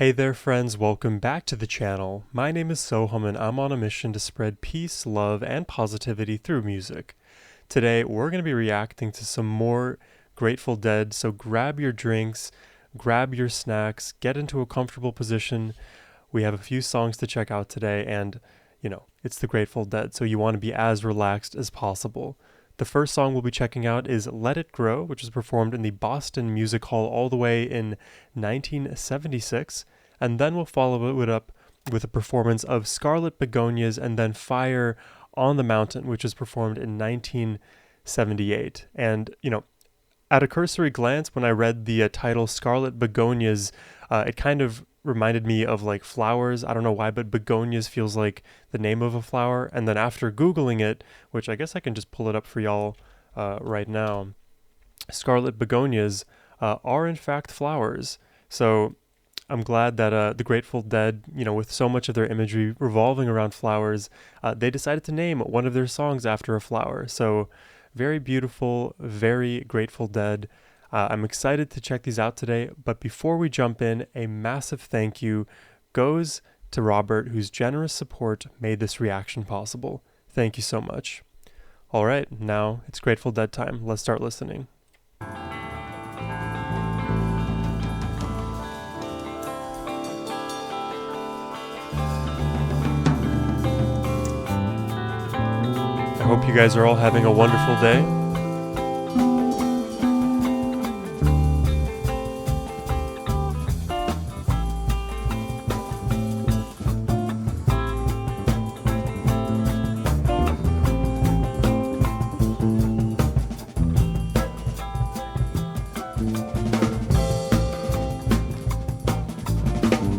Hey there friends, welcome back to the channel. My name is Sohum and I'm on a mission to spread peace, love, and positivity through music. Today we're going to be reacting to some more Grateful Dead, so grab your drinks, grab your snacks, get into a comfortable position. We have a few songs to check out today and, it's the Grateful Dead, so you want to be as relaxed as possible. The first song we'll be checking out is Let It Grow, which was performed in the Boston Music Hall all the way in 1976, and then we'll follow it up with a performance of Scarlet Begonias and then Fire on the Mountain, which was performed in 1978. And, at a cursory glance, when I read the title Scarlet Begonias, it kind of reminded me of like flowers. I don't know why, but begonias feels like the name of a flower. And then after Googling it, which I guess I can just pull it up for y'all right now, Scarlet Begonias are in fact flowers. So I'm glad that the Grateful Dead, with so much of their imagery revolving around flowers, they decided to name one of their songs after a flower. So very beautiful, very Grateful Dead. I'm excited to check these out today, but before we jump in, a massive thank you goes to Robert, whose generous support made this reaction possible. Thank you so much. All right, now it's Grateful Dead time. Let's start listening. I hope you guys are all having a wonderful day.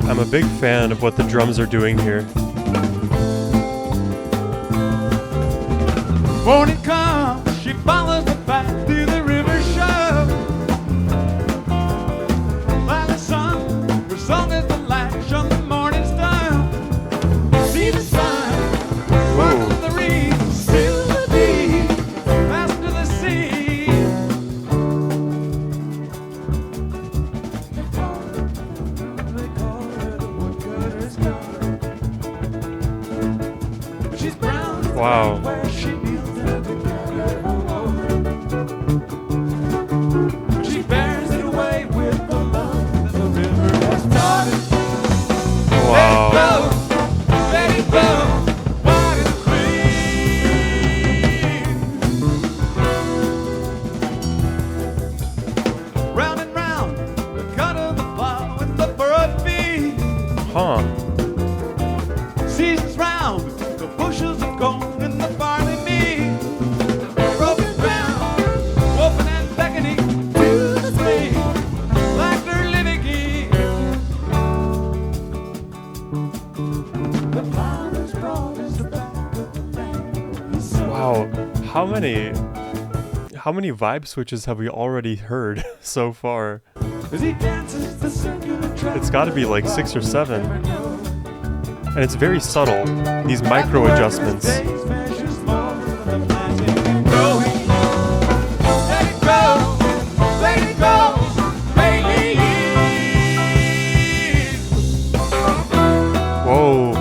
I'm a big fan of what the drums are doing here. Morning comes, she follows the path through the river show. By the sun, her song is the lash on the morning stone. See the sun, work with the reeds, still the deep, fast to the sea. They call her the woodcutter's daughter. She's brown. Wow. Where she seasons round, the bushels of corn and the barley meal. Broken ground, open and beckoning to the spring, like they're living here. The flowers brought us the back of the land. Wow, how many vibe switches have we already heard so far? As he dances the circular track, It's got to be like 6 or 7. And it's very subtle, these micro adjustments. Whoa,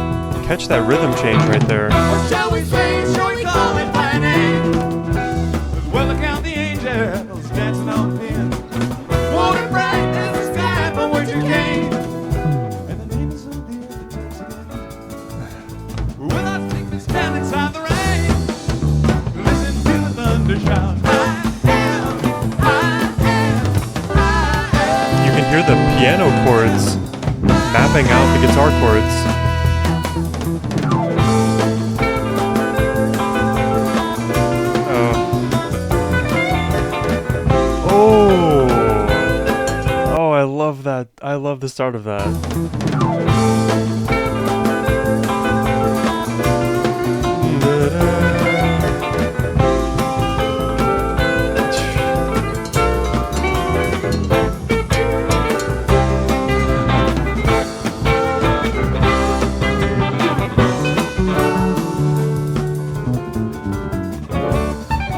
catch that rhythm change right there. Or shall we say, shall we call it by name? Well, look out the angels dancing on the end. Water bright as the sky from which you came. And the names of the earth again. Will I take this down inside the rain? Listen to the thunder shout. I am. You can hear the piano chords mapping out the guitar chords. Oh, I love that. I love the start of that.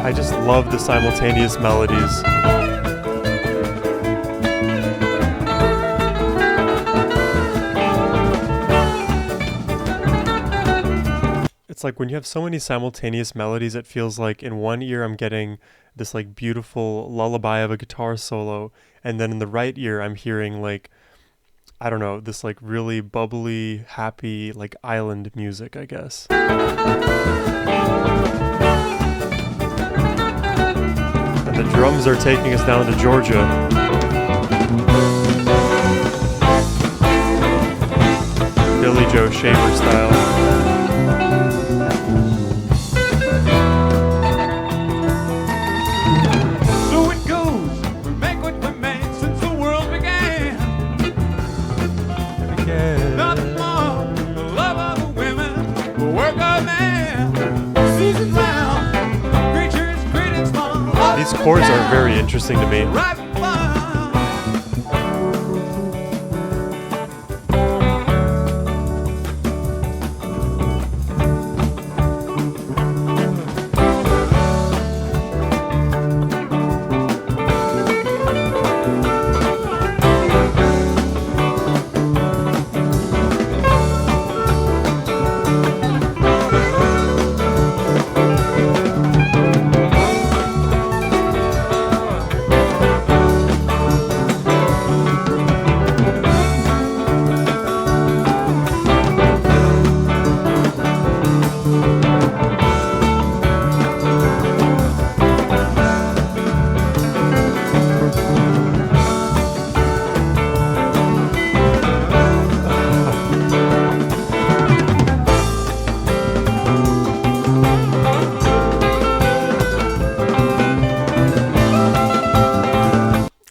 I just love the simultaneous melodies. It's like when you have so many simultaneous melodies, it feels like in one ear I'm getting this like beautiful lullaby of a guitar solo, and then in the right ear I'm hearing like, I don't know, this like really bubbly, happy, like island music, I guess. And the drums are taking us down to Georgia. Billy Joe Shaver style. These chords are very interesting to me.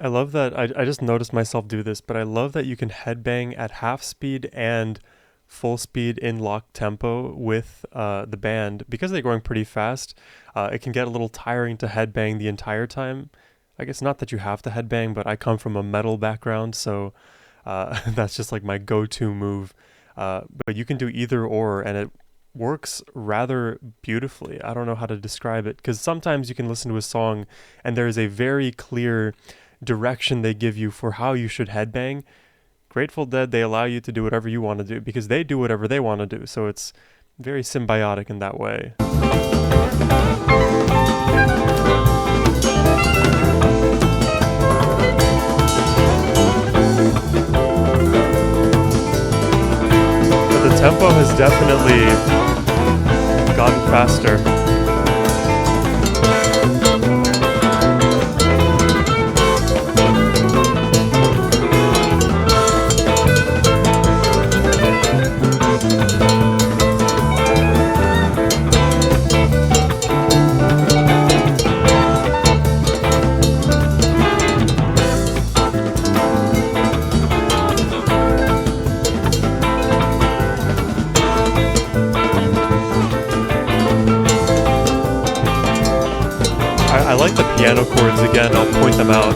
I love that. I just noticed myself do this, but I love that you can headbang at half speed and full speed in lock tempo with the band. Because they're going pretty fast, it can get a little tiring to headbang the entire time. I guess not that you have to headbang, but I come from a metal background, so that's just like my go-to move. But you can do either or, and it works rather beautifully. I don't know how to describe it, because sometimes you can listen to a song and there is a very clear direction they give you for how you should headbang. Grateful Dead, they allow you to do whatever you want to do because they do whatever they want to do, so it's very symbiotic in that way. But the tempo has definitely gotten faster. I like the piano chords again, I'll point them out.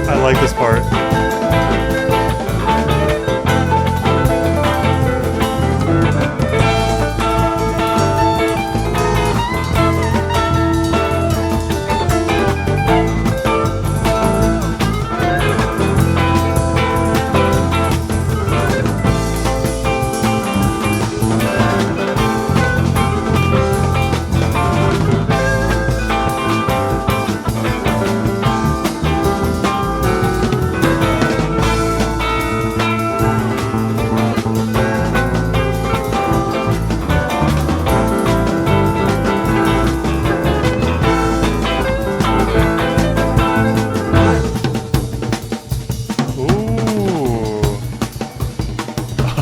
I like this part.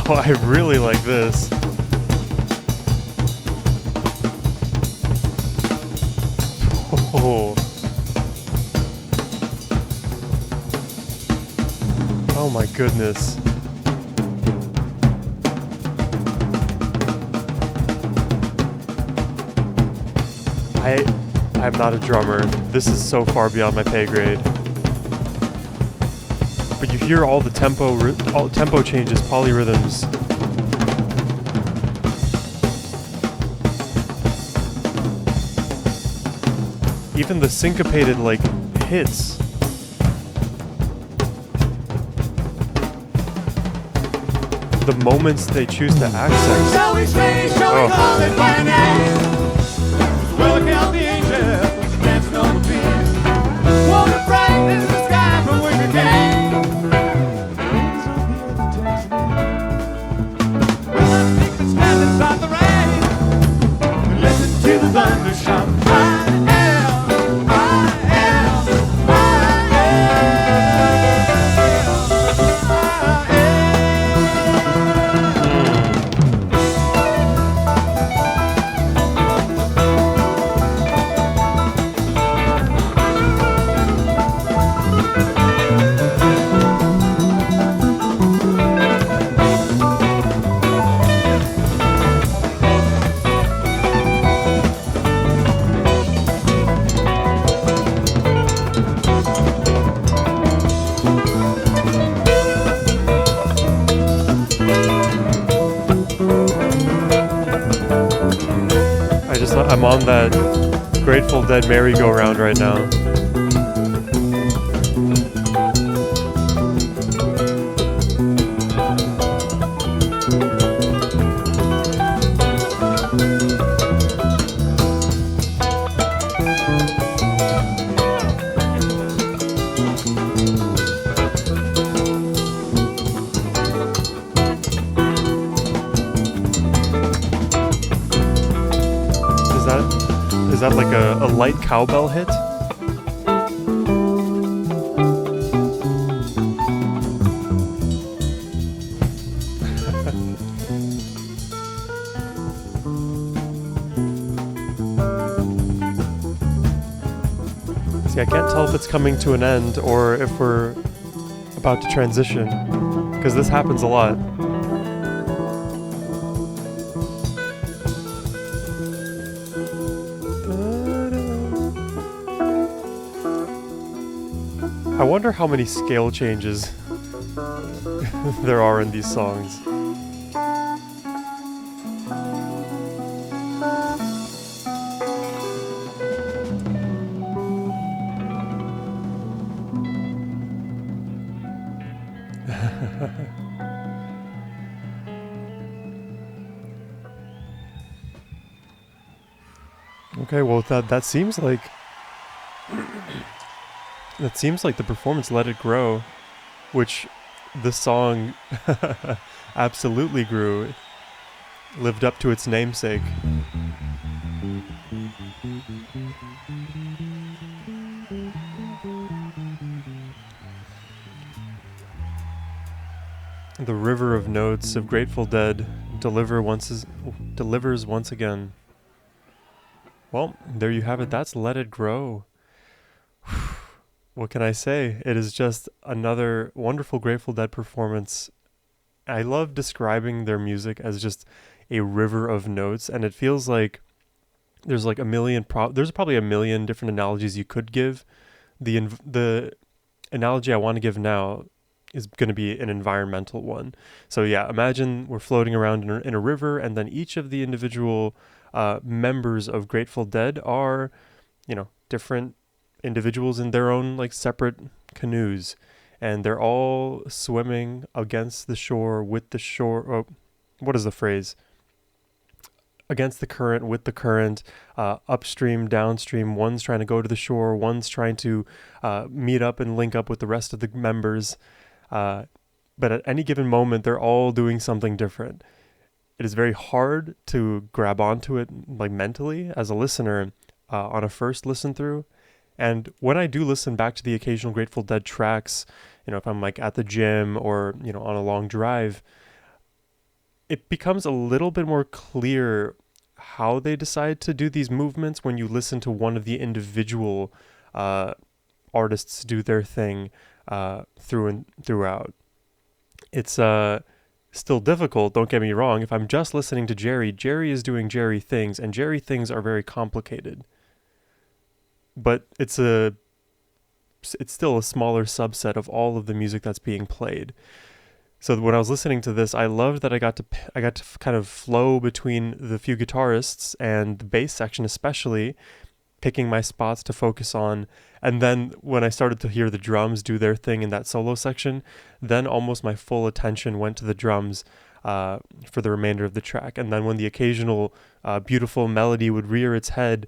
Oh, I really like this. Oh. Oh my goodness. I'm not a drummer. This is so far beyond my pay grade. But you hear all the all tempo changes, polyrhythms. Even the syncopated like hits. The moments they choose to accent. Shall we say, shall we call it by name? Well, count the angels dancing on the beat. Water bright as the sky from which we came. Winds of the earth takes me. Well, I think we stand inside the rain. Listen to the thunder shout. I'm on that Grateful Dead merry-go-round right now. Is that like a light cowbell hit? See, I can't tell if it's coming to an end or if we're about to transition, because this happens a lot. I wonder how many scale changes there are in these songs. Okay, well that seems like the performance Let It Grow, which the song absolutely grew, lived up to its namesake. The river of notes of Grateful Dead delivers once again. Well, there you have it. That's Let It Grow. What can I say? It is just another wonderful Grateful Dead performance. I love describing their music as just a river of notes, and it feels like there's like there's probably a million different analogies you could give. The analogy I want to give now is going to be an environmental one. So yeah, imagine we're floating around in a river, and then each of the individual members of Grateful Dead are, different individuals in their own like separate canoes, and they're all swimming against the shore with the shore. Oh, what is the phrase? Against the current, with the current, upstream, downstream. One's trying to go to the shore. One's trying to meet up and link up with the rest of the members. But at any given moment, they're all doing something different. It is very hard to grab onto it like mentally as a listener on a first listen through. And when I do listen back to the occasional Grateful Dead tracks, if I'm like at the gym or, on a long drive, it becomes a little bit more clear how they decide to do these movements when you listen to one of the individual artists do their thing throughout. It's still difficult, don't get me wrong. If I'm just listening to Jerry is doing Jerry things, and Jerry things are very complicated. But it's a it's still a smaller subset of all of the music that's being played. So when I was listening to this, I loved that I got to kind of flow between the few guitarists and the bass section, especially picking my spots to focus on. And then when I started to hear the drums do their thing in that solo section, then almost my full attention went to the drums for the remainder of the track. And then when the occasional beautiful melody would rear its head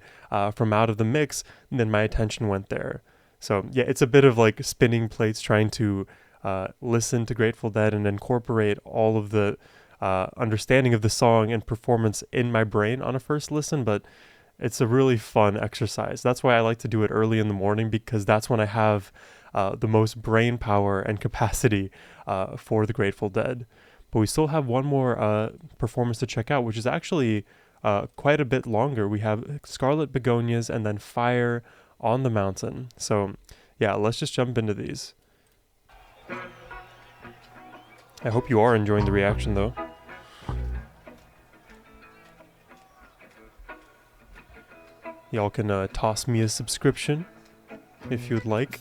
from out of the mix, then my attention went there. So yeah, it's a bit of like spinning plates trying to listen to Grateful Dead and incorporate all of the understanding of the song and performance in my brain on a first listen, but it's a really fun exercise. That's why I like to do it early in the morning, because that's when I have the most brain power and capacity for the Grateful Dead. But we still have one more performance to check out, which is actually quite a bit longer. We have Scarlet Begonias and then Fire on the Mountain. So yeah, let's just jump into these. I hope you are enjoying the reaction though. Y'all can toss me a subscription if you'd like.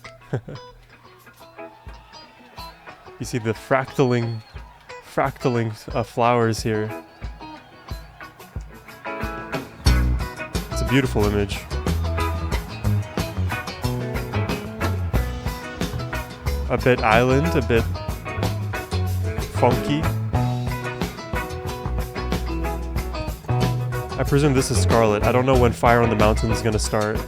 You see the fractaling flowers here. It's a beautiful image. A bit island, a bit funky. I presume this is Scarlet. I don't know when Fire on the Mountain is gonna start.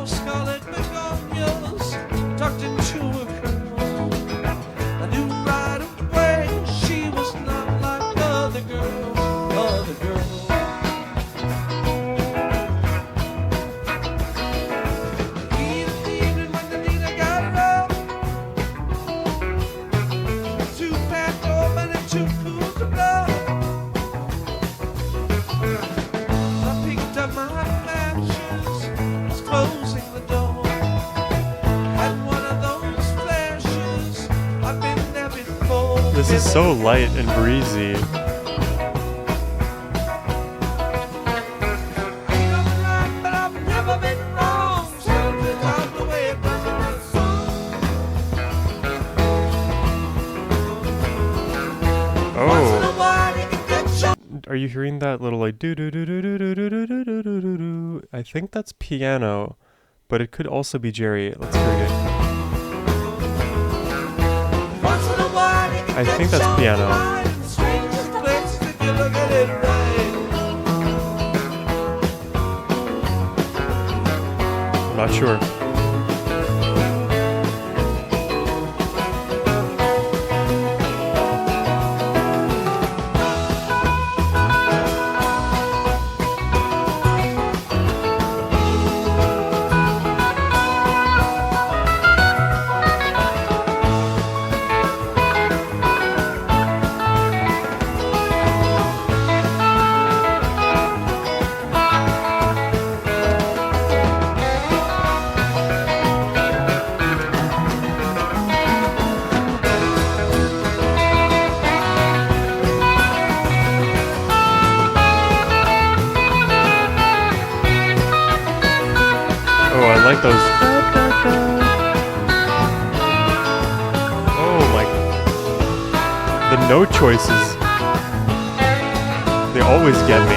Scarlet Begonias tucked into her curls. I knew right away she was not like other girls, other girls. Even when the Nina got her up, too packed open and too cool to blow. I picked up my matches, closing the door, and one of those flashes, I've been there before. This is so light and breezy. Ain't nothing right, but I've never been wrong. Something out the way it does in this song. Once in a Oh, while you can get shot. are you hearing that little like do do do do do do do do do do do do do? I think that's piano, but it could also be Jerry. Let's hear it. Once in a while you can I get think that's shot piano. right in the strangest place if you look at it right. I'm not sure. Oh, I like those. Oh my. The note choices. They always get me.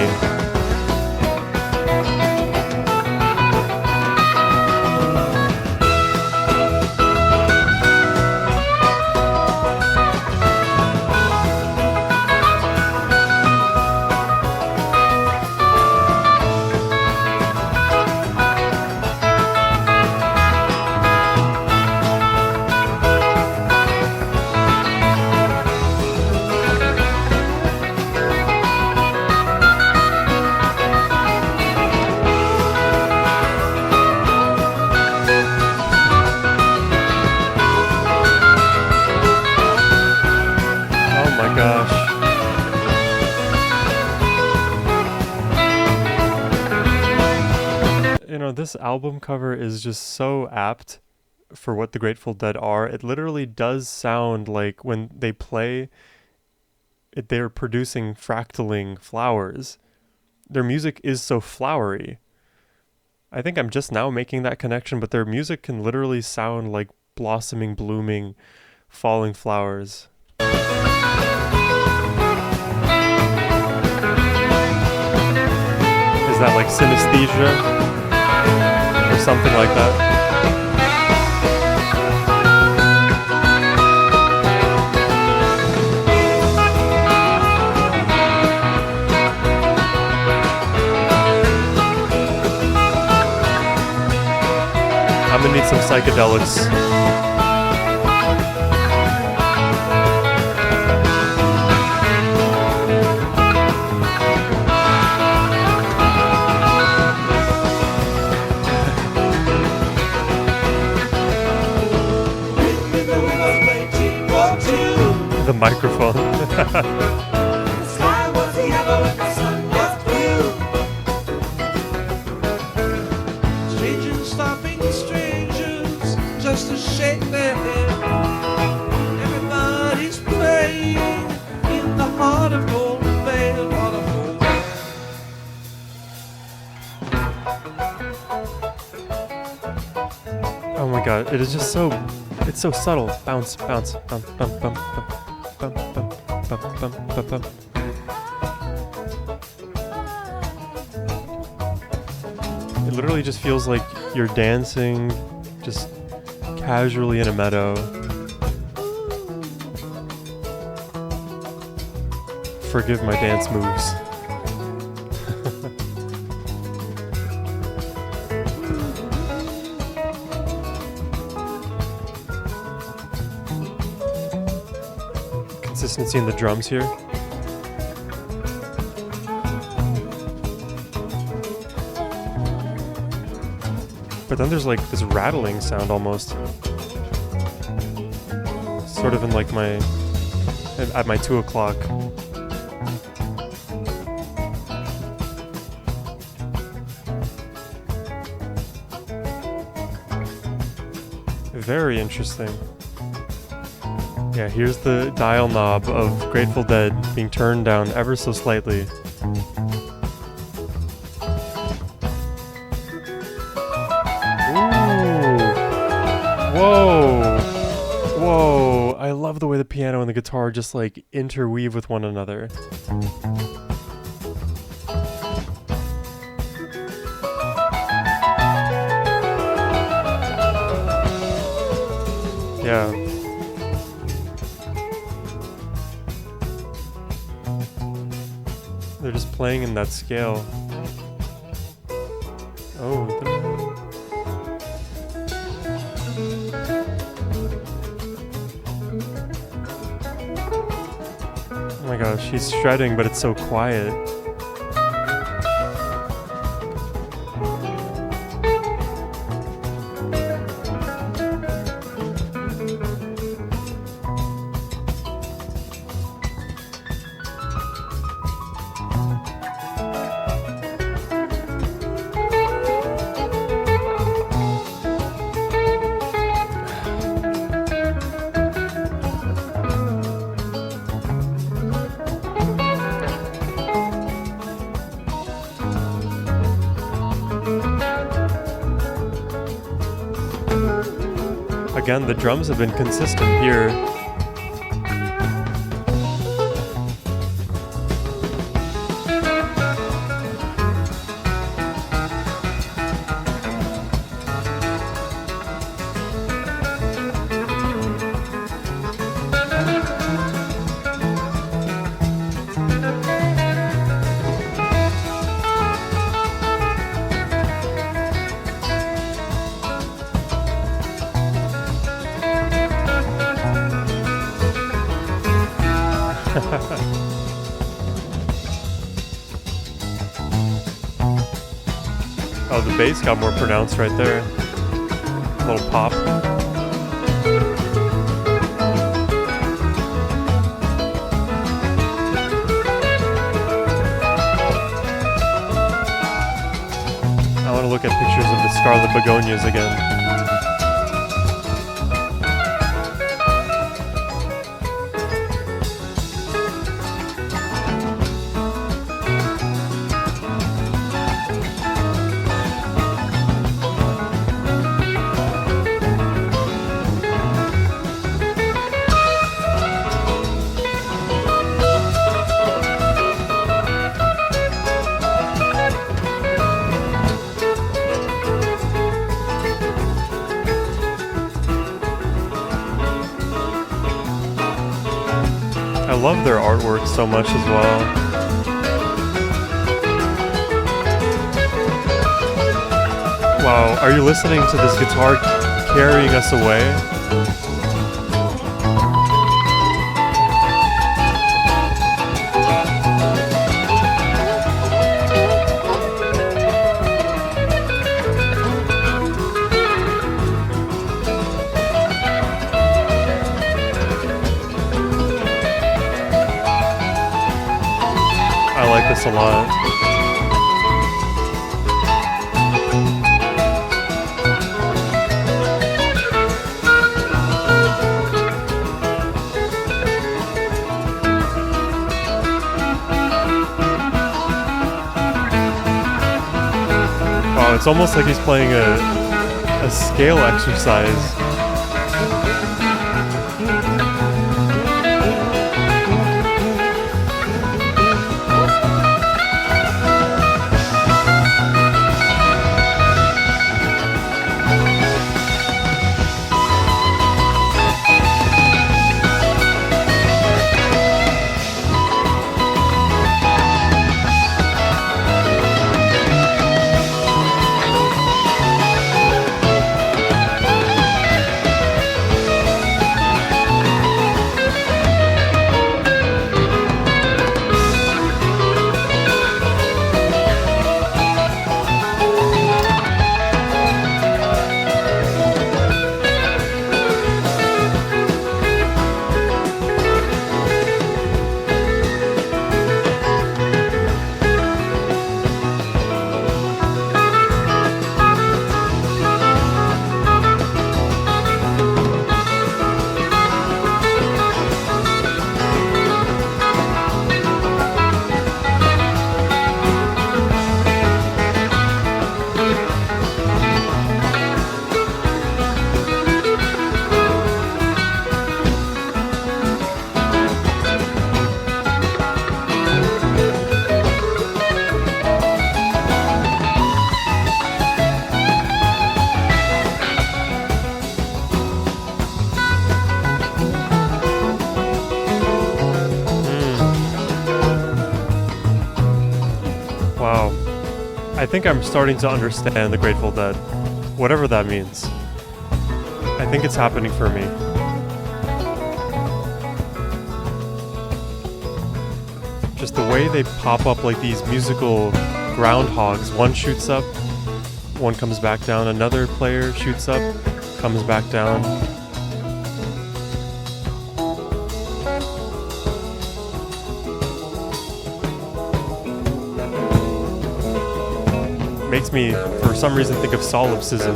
this album cover is just so apt for what the Grateful Dead are. It literally does sound like when they play it, they're producing fractaling flowers. Their music is so flowery. I think I'm just now making that connection, but their music can literally sound like blossoming, blooming, falling flowers. Is that like synesthesia or something like that? I'm gonna need some psychedelics. The microphone. The sky was yellow and the sun was blue. Strangers stopping strangers just to shake their head. Everybody's playing in the heart of Golden Vale, heart of Golden Vale. Oh my god, it is just so, it's so subtle. Bounce, bounce, bump, bump, bump, bump, bump, bump, bump, bump, bump, bump. It literally just feels like you're dancing just casually in a meadow. Forgive my dance moves. Consistency in the drums here. But then there's like this rattling sound almost. Sort of in like at my 2 o'clock. Very interesting. Yeah, here's the dial knob of Grateful Dead being turned down ever so slightly. Ooh. Whoa. Whoa. I love the way the piano and the guitar just like interweave with one another. Yeah. They're just playing in that scale. Oh. Oh my gosh, she's shredding, but it's so quiet. Again, the drums have been consistent here. Oh, the bass got more pronounced right there. A little pop. I want to look at pictures of the Scarlet Begonias again. I love their artwork so much as well. Wow, are you listening to this guitar carrying us away? I like this a lot. Wow, it's almost like he's playing a scale exercise. Wow. I think I'm starting to understand the Grateful Dead. Whatever that means. I think it's happening for me. Just the way they pop up like these musical groundhogs. One shoots up, one comes back down, another player shoots up, comes back down. Makes me, for some reason, think of solipsism.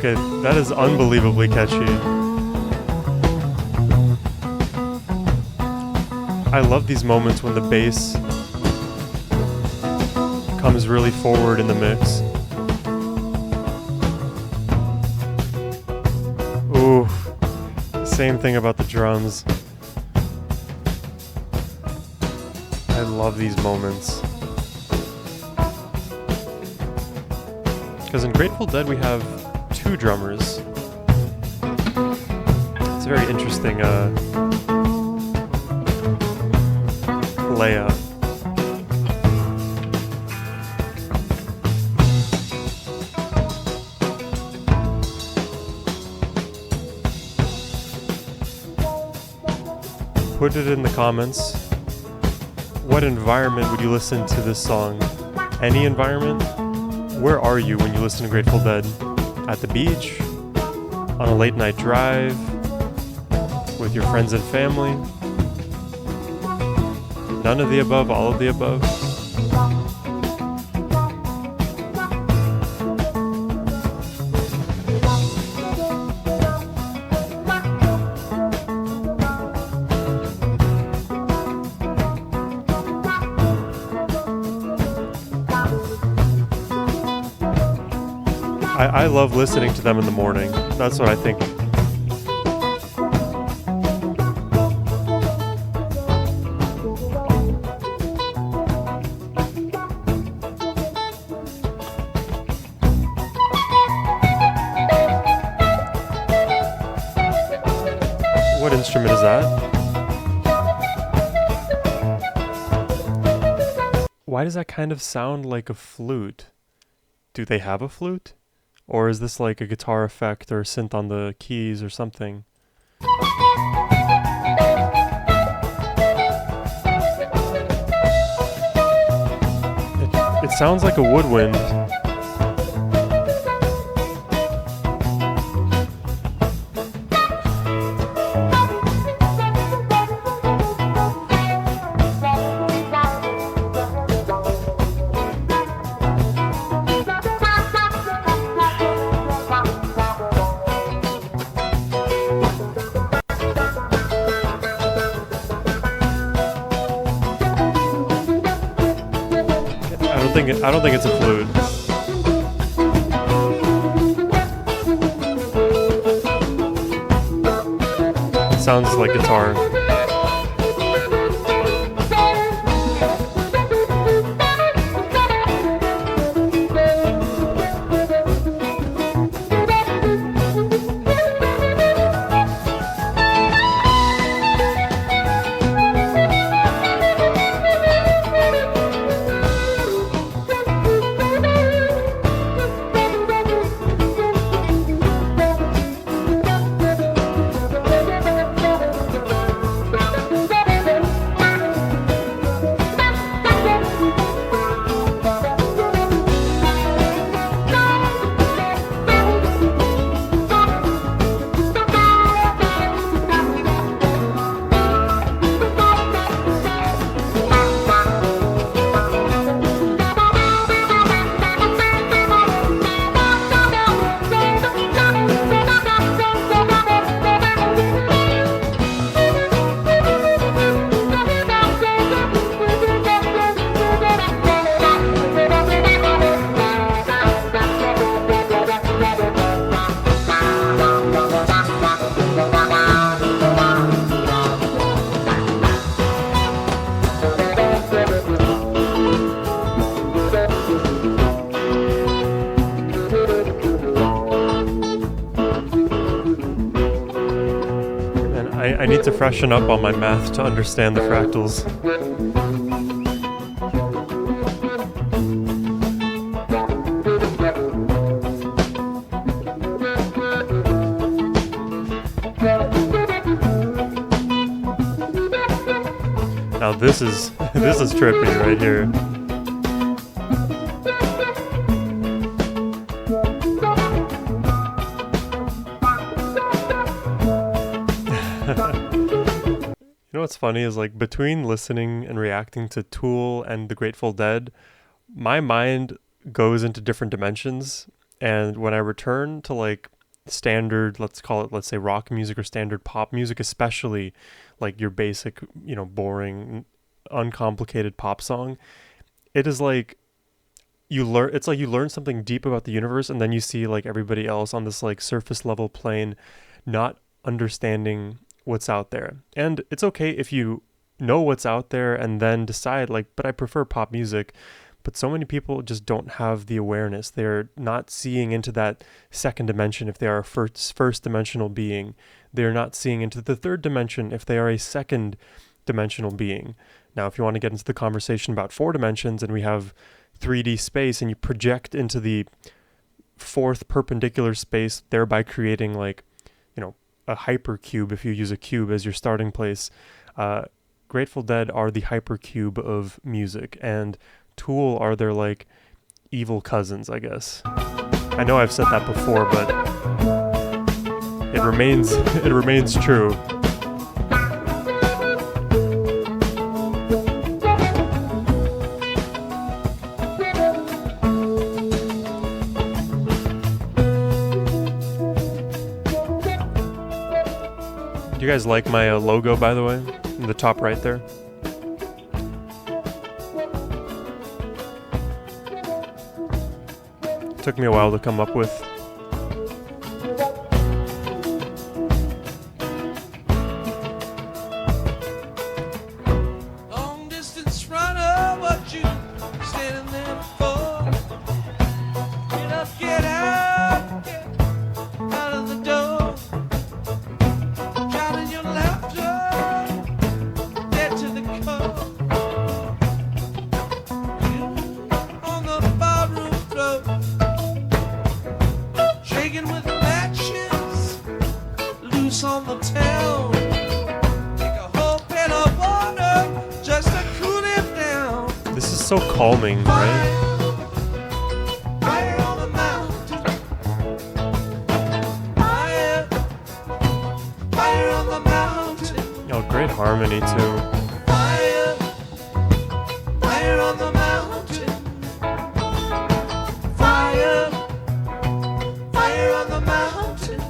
Okay, that is unbelievably catchy. I love these moments when the bass comes really forward in the mix. Ooh, same thing about the drums. I love these moments. Because in Grateful Dead we have two drummers. It's a very interesting layout. Put it in the comments. What environment would you listen to this song? Any environment? Where are you when you listen to Grateful Dead? At the beach? On a late night drive? With your friends and family? None of the above, all of the above? I love listening to them in the morning. That's what I think. What instrument is that? Why does that kind of sound like a flute? Do they have a flute? Or is this like a guitar effect or a synth on the keys or something? It sounds like a woodwind. I don't think it's a flute. It sounds like guitar. I need to freshen up on my math to understand the fractals. Now this is trippy right here. You know what's funny is like between listening and reacting to Tool and the Grateful Dead, my mind goes into different dimensions, and when I return to like standard, let's say rock music or standard pop music, especially like your basic, boring, uncomplicated pop song, it is like you learn something deep about the universe, and then you see like everybody else on this like surface level plane not understanding what's out there. And it's okay if you know what's out there and then decide like, but I prefer pop music. but so many people just don't have the awareness. They're not seeing into that second dimension if they are a first dimensional being. They're not seeing into the third dimension if they are a second dimensional being. Now, if you want to get into the conversation about 4 dimensions and we have 3D space and you project into the 4th perpendicular space, thereby creating like, a hypercube if you use a cube as your starting place. Grateful Dead are the hypercube of music, and Tool are their like evil cousins, I guess. I know I've said that before, but it remains true. Do you guys like my logo, by the way? In the top right there. Took me a while to come up with. Long distance runner, what you standing there for? Get out of the door. Drowning your laughter, dead to the core. You on the barroom floor, shaking with matches, loose on the town. Take a whole pail of water just to cool him down. This is so calming, right? Fire on the mountain. Fire on the mountain. Oh, great harmony too. Fire on the mountain. Fire on the mountain.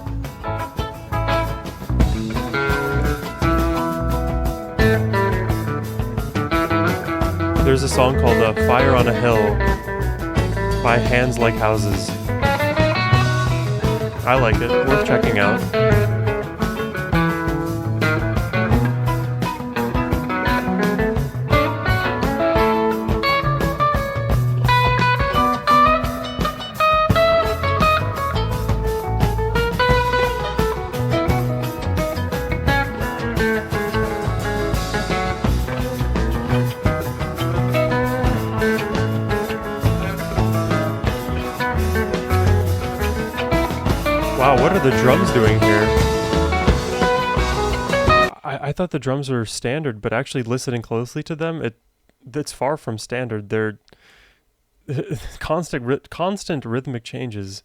There's a song called Fire on a Hill by Hands Like Houses. I like it, worth checking out. Wow, what are the drums doing here? I thought the drums were standard, but actually listening closely to them, it's far from standard. They're constant rhythmic changes.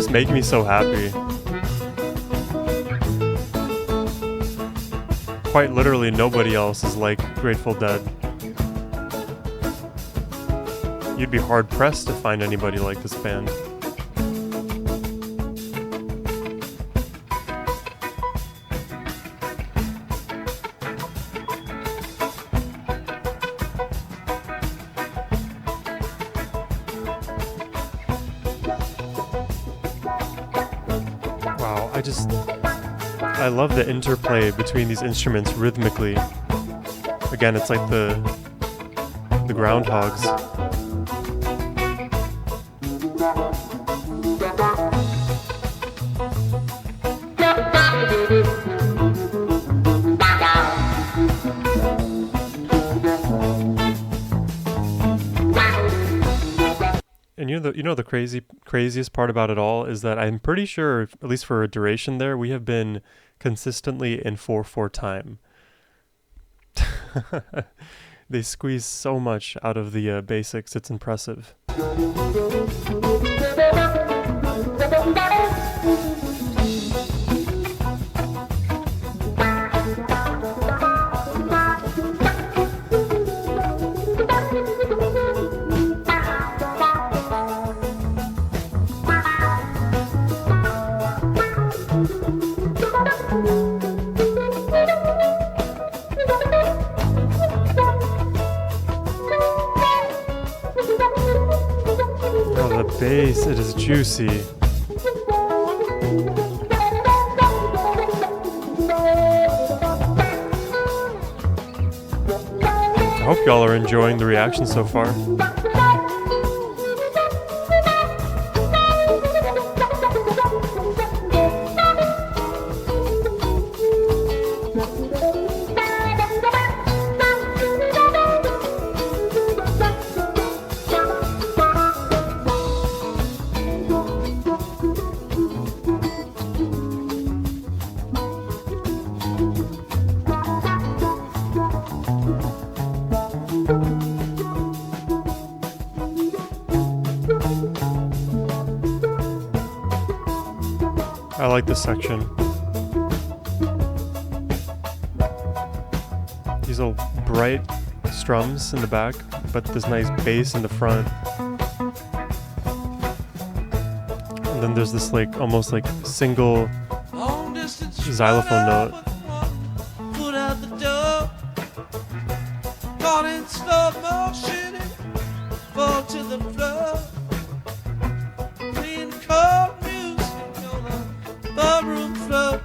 just make me so happy. Quite literally, nobody else is like Grateful Dead. You'd be hard-pressed to find anybody like this band. Wow, I love the interplay between these instruments rhythmically. Again, it's like the groundhogs. And you know the craziest part about it all is that I'm pretty sure, at least for a duration there, we have been consistently in 4/4 time. They squeeze so much out of the basics, it's impressive. Bass, it is juicy. I hope y'all are enjoying the reaction so far. I like this section. These little bright strums in the back, but this nice bass in the front. And then there's this like almost like single xylophone note. Put out the door, caught in slow motion, fall to the floor. Playing cold music on the ballroom floor.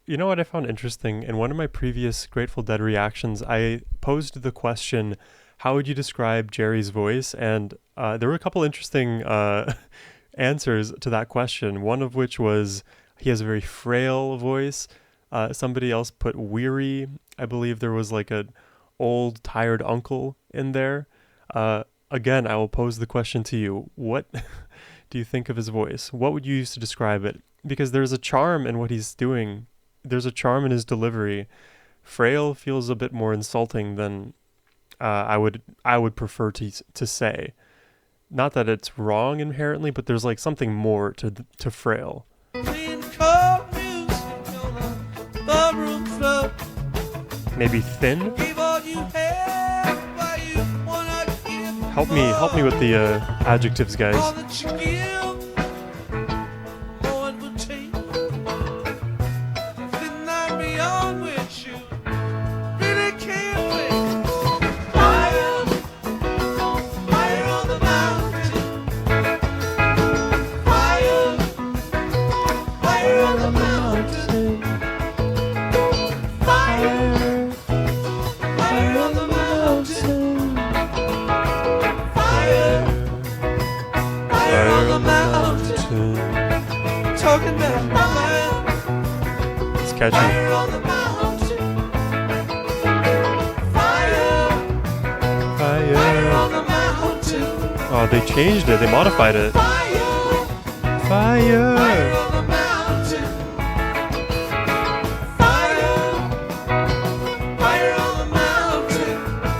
You know what I found interesting? In one of my previous Grateful Dead reactions, I posed the question, how would you describe Jerry's voice? And there were a couple interesting answers to that question, one of which was he has a very frail voice. Somebody else put weary. I believe there was like an old, tired uncle in there. Again, I will pose the question to you. What do you think of his voice? What would you use to describe it? Because there's a charm in what he's doing. There's a charm in his delivery. Frail feels a bit more insulting than I would prefer to say. Not that it's wrong inherently, but there's like something more to frail. Maybe thin? Help me with the adjectives, guys. It's catchy. Oh, they changed it. They modified it. Fire.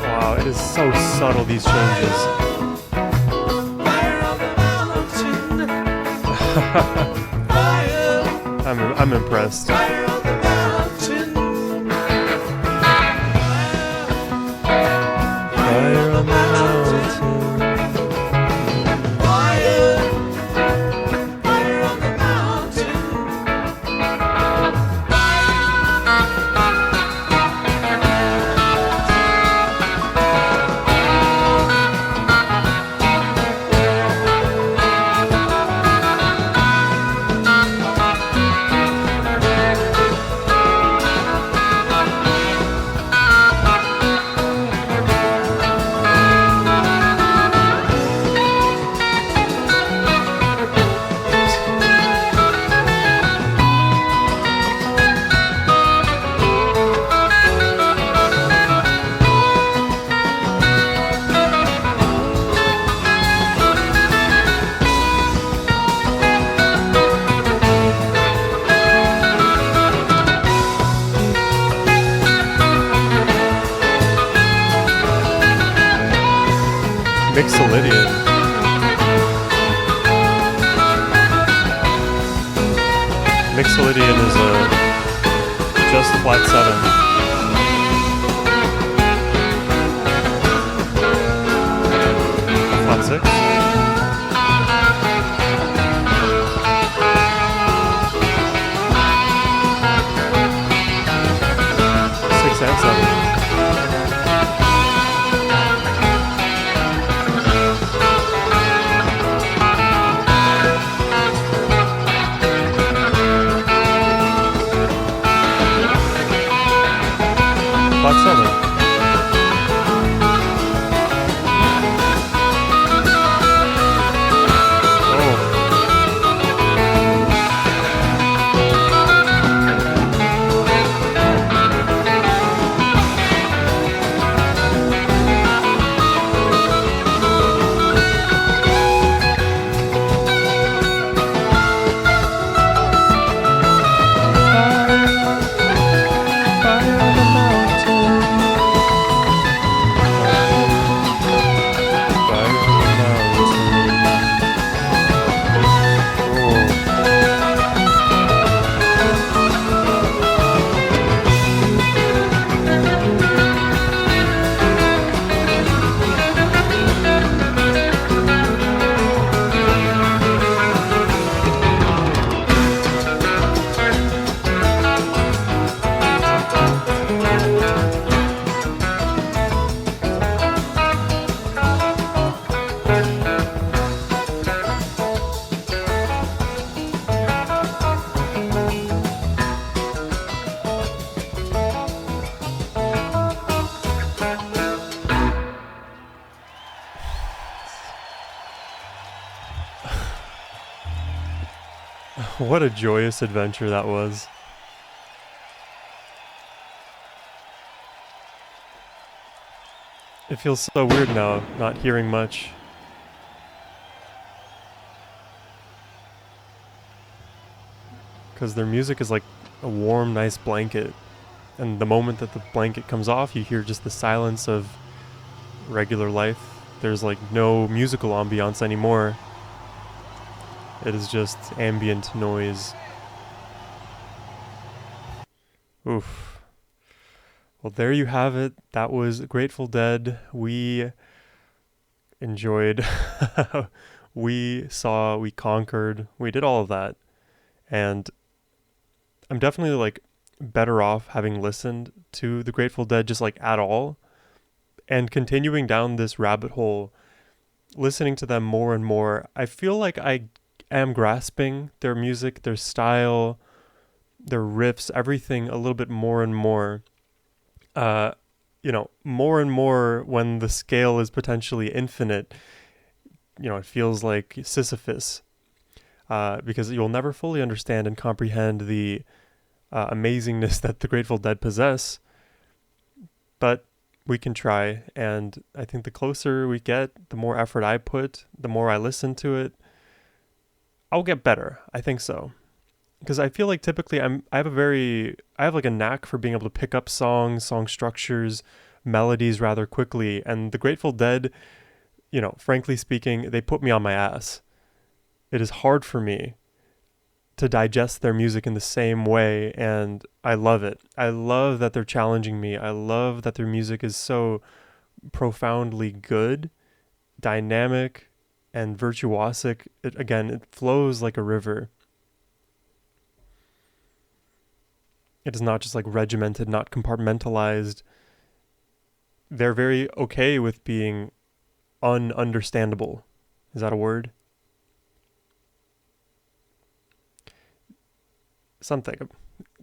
Wow, it is so subtle, these changes. Fire, I'm impressed. fire on the mountain. Fire on the mountain. Fire, fire on the mountain. Mixolydian. Mixolydian is a just flat 7. Flat 6. Six and 7. Flat 7. What a joyous adventure that was. It feels so weird now, not hearing much. Because their music is like a warm, nice blanket. And the moment that the blanket comes off, you hear just the silence of regular life. There's like no musical ambiance anymore. It is just ambient noise. Oof. Well, there you have it. That was Grateful Dead. We enjoyed, we saw, we conquered, we did all of that. And I'm definitely like better off having listened to the Grateful Dead just like at all and continuing down this rabbit hole, listening to them more and more. I feel like I am grasping their music, their style, their riffs, everything a little bit more and more. More and more when the scale is potentially infinite. It feels like Sisyphus, because you'll never fully understand and comprehend the amazingness that the Grateful Dead possess, but we can try. And I think the closer we get, the more effort I put, the more I listen to it, I'll get better. I think so. Because I feel like typically I have like a knack for being able to pick up song structures, melodies rather quickly. And the Grateful Dead, frankly speaking, they put me on my ass. It is hard for me to digest their music in the same way, and I love it. I love that they're challenging me. I love that their music is so profoundly good, dynamic, and virtuosic. It flows like a river. It is not just like regimented, not compartmentalized. They're very okay with being ununderstandable. Is that a word? Something.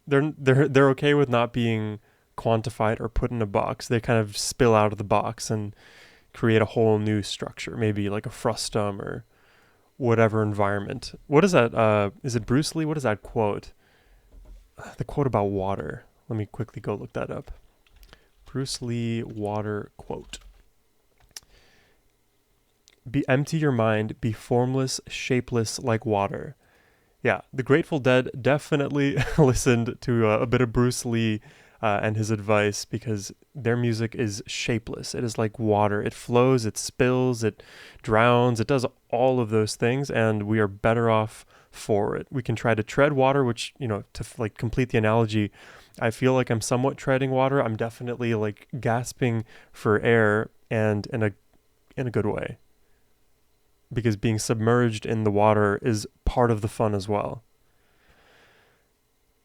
They're okay with not being quantified or put in a box. They kind of spill out of the box and create a whole new structure, maybe like a frustum or whatever environment. What is that? Is it Bruce Lee? What is that quote? The quote about water. Let me quickly go look that up. Bruce Lee water quote. Empty your mind, be formless, shapeless like water. Yeah, the Grateful Dead definitely listened to a bit of Bruce Lee and his advice, because their music is shapeless. It is like water. It flows, it spills, it drowns, it does all of those things, and we are better off for it. We can try to tread water, which, to like complete the analogy, I feel like I'm somewhat treading water. I'm definitely like gasping for air, and in a good way, because being submerged in the water is part of the fun as well.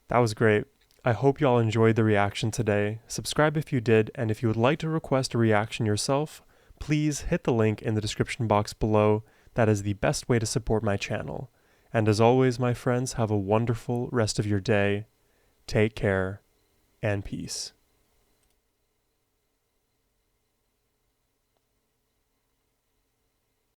That was great. I hope y'all enjoyed the reaction today. Subscribe if you did, and if you would like to request a reaction yourself, please hit the link in the description box below. That is the best way to support my channel. And as always, my friends, have a wonderful rest of your day. Take care, and peace.